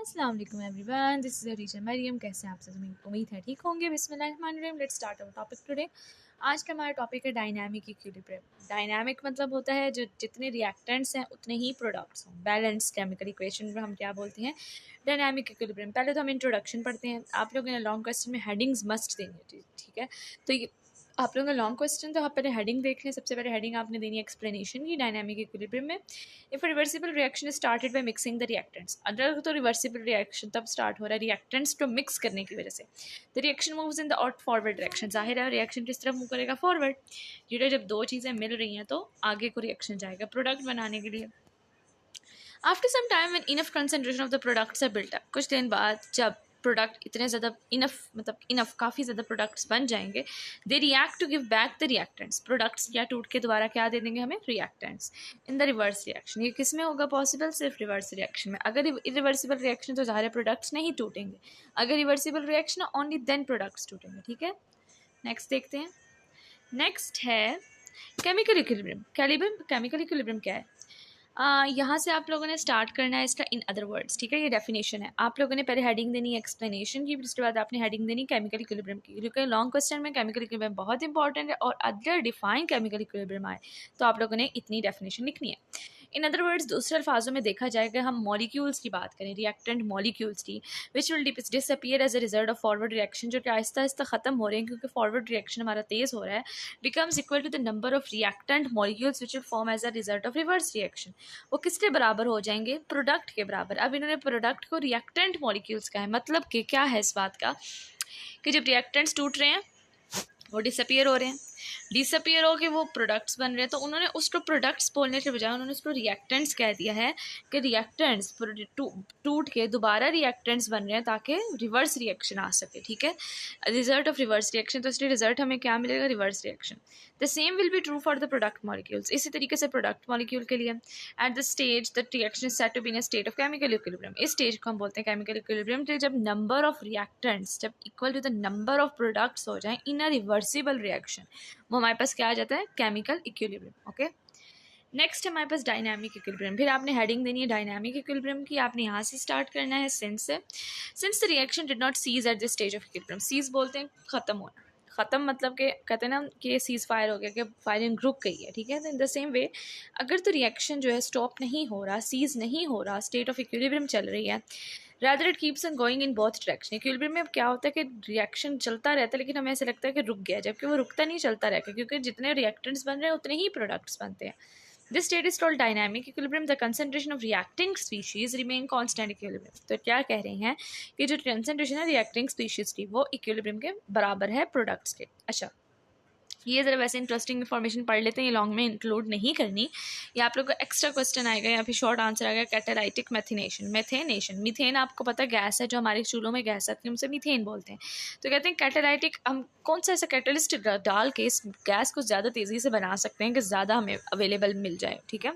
अस्सलाम वालेकुम everyone, this is teacher Maryam. कैसे हैं आप सब? उम्मीद है ठीक होंगे। बिस्मिल्लाहिर्रहमानिर्रहीम। Let's start our topic today. आज का हमारा टॉपिक है डायनामिक इक्विलिब्रियम। डायनामिक मतलब होता है जो जितने रिएक्टेंट्स हैं उतने ही प्रोडक्ट्स हों। बैलेंस केमिकल इक्वेशन में हम क्या बोलते हैं? Dynamic equilibrium. पहले तो हम इंट्रोडक्शन पढ़ते हैं। आप लोगों ने लॉन्ग क्वेश्चन में हेडिंग्स मस्ट देनी होती है, ठीक है? तो ये आप लोगों का लॉन्ग क्वेश्चन, तो आप पहले हेडिंग देख लें। सबसे पहले हेडिंग आपने देनी है एक्सप्लेनेशन की डायनामिक इक्विलिब्रियम में। If reversible reaction started by mixing the reactants, अगर तो रिवर्सिबल रिएक्शन तब स्टार्ट हो रहा है रिएक्टेंट्स को मिक्स करने की वजह से, the reaction moves in the out forward direction. जाहिर है रिएक्शन किस तरफ मूव करेगा? फॉरवर्ड। ये जब दो चीज़ें मिल रही हैं तो आगे को रिएक्शन जाएगा प्रोडक्ट बनाने के लिए। After some time when enough concentration of the products are built up, कुछ दिन बाद जब प्रोडक्ट इतने ज़्यादा इनफ काफ़ी ज़्यादा प्रोडक्ट्स बन जाएंगे, they react to give back the reactants. Products या टूट के दोबारा क्या दे देंगे हमें? Reactants in the reverse reaction. ये किस में होगा पॉसिबल? सिर्फ रिवर्स रिएक्शन में। अगर इरिवर्सिबल रिएक्शन तो सारे प्रोडक्ट्स नहीं टूटेंगे, अगर reversible reaction only then products टूटेंगे, ठीक है? नेक्स्ट देखते हैं। नेक्स्ट है केमिकल इक्विलिब्रियम। केमिकल इक्विलिब्रियम क्या है? यहाँ से आप लोगों ने स्टार्ट करना है इसका इन अदर वर्ड्स, ठीक है? ये डेफिनेशन है। आप लोगों ने पहले हेडिंग देनी है एक्सप्लेनेशन की, फिर उसके बाद आपने हेडिंग देनी केमिकल इक्विलिब्रियम की, क्योंकि लॉन्ग क्वेश्चन में केमिकल इक्विलिब्रियम बहुत इंपॉर्टेंट है और अदर डिफाइन केमिकल इक्विलिब्रियम आए तो आप लोगों ने इतनी डेफिनेशन लिखनी है। इन अदर वर्ड्स, दूसरे अल्फाजों में देखा जाएगा, हम मॉलिक्यूल्स की बात करें, रिएक्टेंट मॉलिक्यूल्स की, which will disappear as a result of forward reaction, जो कि आहिस्ता आहिस्ता खत्म हो रहे हैं क्योंकि फॉरवर्ड रिएक्शन हमारा तेज हो रहा है, becomes equal to the number of reactant molecules which will form as a result of reverse reaction. वो किसके बराबर हो जाएंगे? प्रोडक्ट के बराबर। अब इन्होंने प्रोडक्ट को रिएक्टेंट मॉलिक्यूल्स का है, मतलब कि क्या है इस बात का कि जब रिएक्टेंट्स टूट रहे हैं वो डिसअपियर हो रहे हैं, डिसअपियर हो के वो प्रोडक्ट्स बन रहे हैं, तो उन्होंने उसको प्रोडक्ट्स बोलने के बजाय उन्होंने उसको रिएक्टेंट्स कह दिया है कि रिएक्टेंट्स टूट के दोबारा रिएक्टेंट्स बन रहे हैं ताकि रिवर्स रिएक्शन आ सके, ठीक है? रिजल्ट ऑफ रिवर्स रिएक्शन, तो इसलिए रिजल्ट हमें क्या मिलेगा? Reverse reaction. The same will be true for the product molecules. इसी तरीके से प्रोडक्ट मॉलिक्यूल के लिए at the stage the reaction is said to be in a state of chemical equilibrium. इस स्टेज को हम बोलते हैं केमिकल इक्विलिब्रियम, जब नंबर ऑफ रिएक्टेंट्स जब equal to the number of products हो जाए इन अ रिवर्सिबल रिएक्शन, वो हमारे पास क्या आ जाता है? Chemical equilibrium. ओके, नेक्स्ट हमारे पास डायनामिक इक्विलिब्रियम। फिर आपने हेडिंग देनी है डायनामिक इक्विलिब्रियम की। आपने यहाँ से स्टार्ट करना है सिंस से। Since the reaction did not cease at the stage of equilibrium. Cease बोलते हैं ख़त्म होना। ख़त्म मतलब कि कहते हैं ना कि सीज फायर हो गया, कि फायरिंग रुक गई है, ठीक है? तो इन द सेम वे अगर तो रिएक्शन जो है स्टॉप नहीं हो रहा, सीज नहीं हो रहा, स्टेट ऑफ इक्विलिब्रियम चल रही है, rather it keeps on going in both direction. Equilibrium में अब क्या होता है कि रिएक्शन चलता रहता है लेकिन हमें ऐसा लगता है कि रुक गया, जबकि वो रुकता नहीं, चलता रहेगा, क्योंकि जितने रिएक्टेंट्स बन रहे हैं उतने ही प्रोडक्ट्स बनते हैं। This state is called dynamic equilibrium. The concentration of reacting species remain constant equilibrium. तो क्या कह रहे हैं कि जो concentration है reacting species की वो equilibrium के बराबर है प्रोडक्ट्स के। अच्छा, ये ज़रा वैसे इंटरेस्टिंग इन्फॉर्मेशन पढ़ लेते हैं, ये लॉन्ग में इंक्लूड नहीं करनी। ये आप लोग को एक्स्ट्रा क्वेश्चन आएगा या फिर शॉर्ट आंसर आएगा। कैटालाइटिक मेथिनेशन, मेथेनेशन, मीथेन आपको पता है गैस है जो हमारे चूल्हों में गैस आती है, हम उसे मीथेन बोलते हैं। तो कहते हैं कैटालाइटिक, हम कौन सा ऐसा कैटलिस्ट डाल के इस गैस को ज़्यादा तेज़ी से बना सकते हैं कि ज़्यादा हमें अवेलेबल मिल जाए, ठीक है?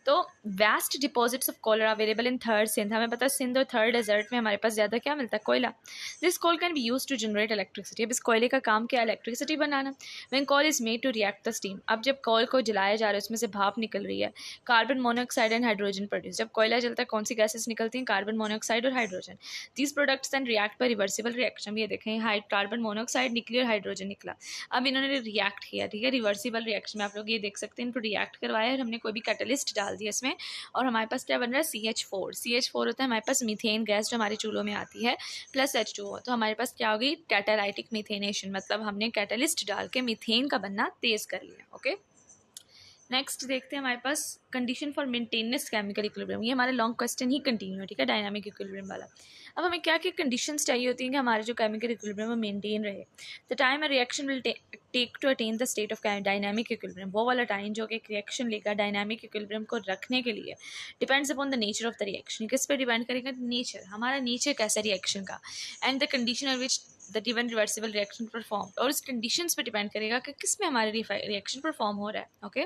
तो vast deposits of coal are available in Thar Sindh. हमें पता है सिंध और थर्ड डेजर्ट में हमारे पास ज़्यादा क्या मिलता है? कोयला। This coal can be use to generate electricity. अब इस कोयले का काम क्या है? इलेक्ट्रिसिटी बनाना। When coal is made to react the steam, अब जब कोल को जलाया जा रहा है उसमें से भाप निकल रही है, carbon monoxide and hydrogen produce. जब कोयला जलता है कौन सी गैसेस निकलती हैं? कार्बन मोनोऑक्साइड और hydrogen. These products then react by reversible reaction. ये देखें, कार्बन मोनोऑक्साइड निकली और हाइड्रोजन निकला। अब इन्होंने रिएक्ट किया, ठीक है? रिवर्सिबल रिएक्शन में आप लोग ये देख सकते हैं, इनको रिएक्ट करवाया और हमने कोई भी कैटलिस्ट डाल दिया इसमें, और हमारे पास क्या बन रहा है? CH4। CH4 होता है हमारे पास मीथेन गैस जो हमारे चूल्हों में आती है, प्लस H2O। तो हमारे पास क्या होगी? कैटालाइटिक मीथेनेशन, मतलब हमने कैटलिस्ट डाल के मीथेन का बनना तेज कर लिया। ओके, नेक्स्ट देखते हैं हमारे पास condition for maintenance chemical equilibrium. ये हमारे लॉन्ग क्वेश्चन ही कंटिन्यू है, ठीक है? डायनामिक इक्विलिब्रियम वाला। अब हमें क्या क्या कंडीशंस चाहिए होती हैं कि हमारे जो केमिकल इक्विलिब्रियम है मेंटेन रहे? The time a reaction will take to attain the state of dynamic equilibrium, वो वाला टाइम जो कि एक रिएक्शन लेगा डायनामिक इक्विलिब्रियम को रखने के लिए, depends upon the nature of the reaction. किस पे डिपेंड करेगा? नेचर, हमारा नेचर कैसा रिएक्शन का, and the condition on which the given reversible reaction perform, और इस कंडीशंस पे डिपेंड करेगा कि किस में हमारा रिएक्शन परफॉर्म हो रहा है। ओके,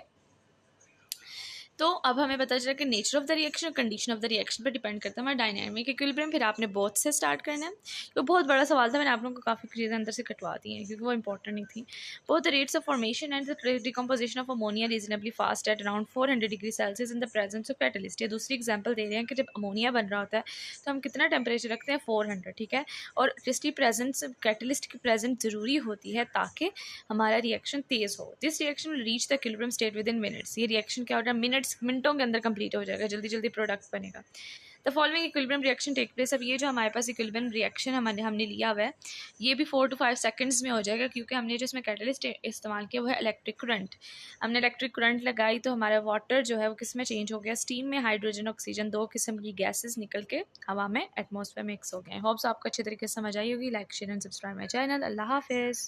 तो अब हमें पता चला कि नेचर ऑफ द रिएक्शन और कंडीशन ऑफ द रिएक्शन पर डिपेंड करता है हमारा डायनामिक इक्विलिब्रियम। फिर आपने बोथ से स्टार्ट करना है। तो बहुत बड़ा सवाल था, मैंने आप लोगों को काफ़ी चीज़ें अंदर से कटवा दी हैं क्योंकि वो इंपॉर्टेंट नहीं थी। Both the rates of formation and the decomposition of ammonia reasonably fast at around 400 degree Celsius in the presence of catalyst. ये दूसरी एग्जाम्पल दे रहे हैं कि जब अमोनिया बन रहा होता है तो हम कितना टेम्परेचर रखते हैं, 400, ठीक है। और इसकी प्रेजेंस कैटलिस्ट की प्रेजेंस ज़रूरी होती है ताकि हमारा रिएक्शन तेज़ हो। This reaction will reach the equilibrium state with in minutes. ये रिएक्शन क्या होता है, मिनटों के अंदर कंप्लीट हो जाएगा, जल्दी जल्दी प्रोडक्ट बनेगा। The following equilibrium reaction take place. अब ये जो हमारे पास इक्विलिब्रियम रिएक्शन हमने लिया हुआ है ये भी 4 to 5 सेकंड्स में हो जाएगा क्योंकि हमने जो इसमें कैटलिस्ट इस्तेमाल किया वो है इलेक्ट्रिक करंट। हमने इलेक्ट्रिक करंट लगाई तो हमारा वाटर जो है वो किस में चेंज हो गया, स्टीम में। हाइड्रोजन ऑक्सीजन 2 किस्म की गैसेज निकल के हवा में एटमॉस्फेयर मिक्स हो गए। होप्स आपको अच्छे तरीके से समझ आई होगी। Like share and subscribe my channel. अल्लाह हाफिज़।